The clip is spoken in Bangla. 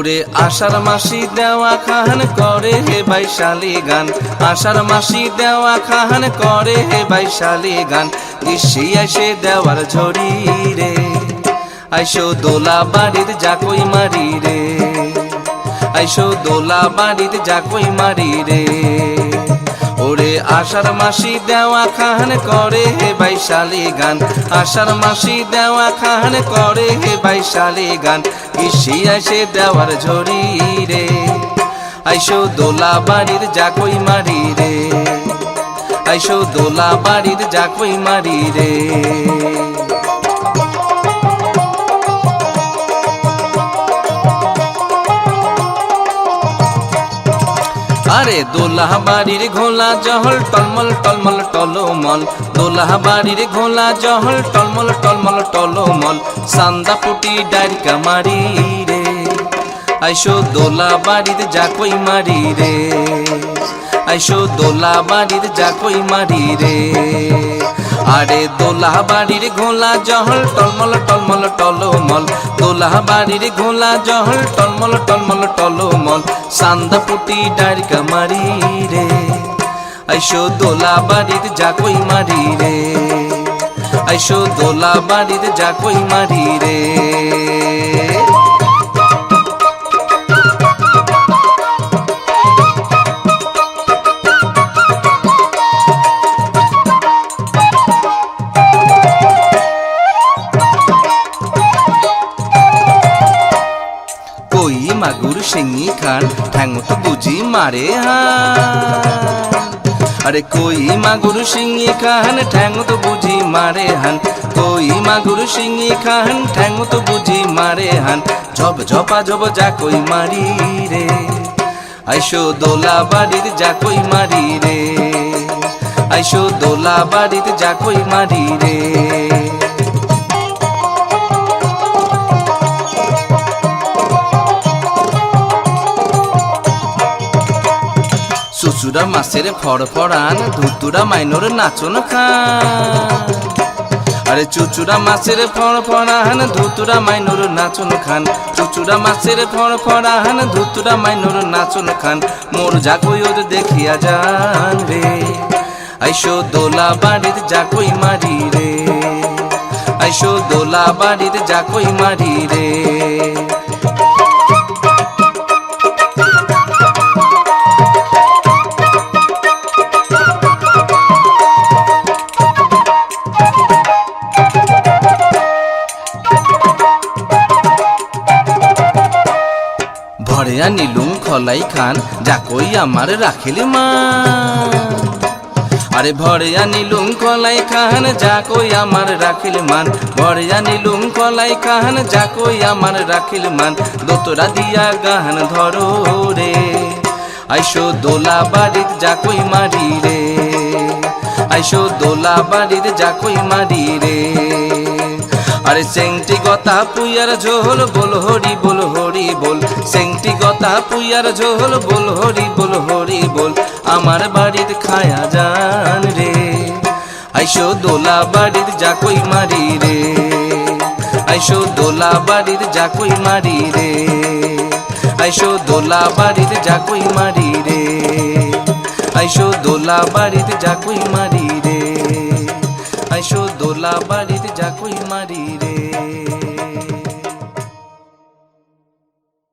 ওরে আষাঢ় মাসি দেওয়া খান করে হে বৈশালী গান, আষাঢ় মাসি দেওয়া খান করে হে বৈশালী গান। গ্রীষ্মে এসে দেওয়ার ঝড়ি রে, আইসো দোলা বাড়ির জাকই মারি রে, আইসো দোলা বাড়ির জাকই মারি রে। ওরে আষাঢ় মাসি দেওয়া খান করে হে বৈশালী গান, আষাঢ় মাসি দেওয়া খান করে হে বৈশালী গান। গ্রীষ্মে এসে দেওয়ার ঝড়ি রে, আইসো দোলা বাড়ির জাকই মারি রে, আইসো দোলা বাড়ির জাকই মারি রে। আরে দোলা বাড়ির ঘোলা জহল টলমল টলমল টলমল, দোলা বাড়ির ঘোলা জহল টলমল টলমল টলমল। সান্দা পুটি ডাইরকা মারি রে, আইসো দোলা বাড়ির জাকই মারি রে, আইসো দোলা বাড়ির জাকই মারি রে। আরে দোলা বাড়ির ঘোলা জহল টলমল টলমল টলমল, দোলা বাড়ির ঘোলা জহল টলমল টলমল টলমল। সান্দা পুটি ডাইরকা মারি রে, আইসো দোলা বাড়ির জাকই মারি রে, আইসো দোলা বাড়ির জাকই মারি রে। কই মাগুর শিঙি খান ঠ্যাঙো তো বুঝি মারে হান, আরে কই মাগুর শিঙি খান ঠ্যাঙো তো বুঝি মারে হান, কই মাগুর শিঙি খান ঠ্যাঙো তো বুঝি মারে হান। ঝপ ঝপা ঝপ জাকই মারি রে, আইসো দোলা বাড়ির জাকই মারি রে, আইসো দোলা বাড়ির জাকই মারি রে। চুচুড়া মাছের ফড়ফড়ান ধুতুরা মাইনর নাচন খান, আরে চুচুড়া মাছের ফড়ফড়ান ধুতুরা মাইনর নাচন খান, চুচুড়া মাছের ফড়ফড়ান ধুতুরা মাইনর নাচন খান। মোর জাকই ওর দেখিয়া যান রে, আইসো দোলা বাড়ির জাকই মারি রে, আইসো দোলা বাড়ির জাকই মারি রে। ঘরে আনিলুম খলাই খান জাকই আমার রাখিল মান, আরে ভরে আনিলুম খলাই খান জাকই আমার রাখিল মান, ভরে আনিলুম খলাই খান জাকই আমার রাখিল মান। দোতরা দিয়া গান ধরো রে, আইসো দোলা বাড়ির জাকই মারি রে, আইসো দোলা বাড়ির জাকই মারি রে। আরে চেংটি গতা পুইয়ার ঝোল বল হরি বল হরি বল, চেংটি গতা পুইয়ার ঝোল বল হরি বল হরি বল। আমার বাড়ির খায়া যান রে, আইসো দোলা বাড়ির জাকই মারি রে, আইসো দোলা বাড়ির জাকই মারি রে, আইসো দোলা বাড়ির জাকই মারি রে, আইসো দোলা বাড়ির জাকই মারি রে, আইসো দোলা বাড়ির জাকই মারি রে।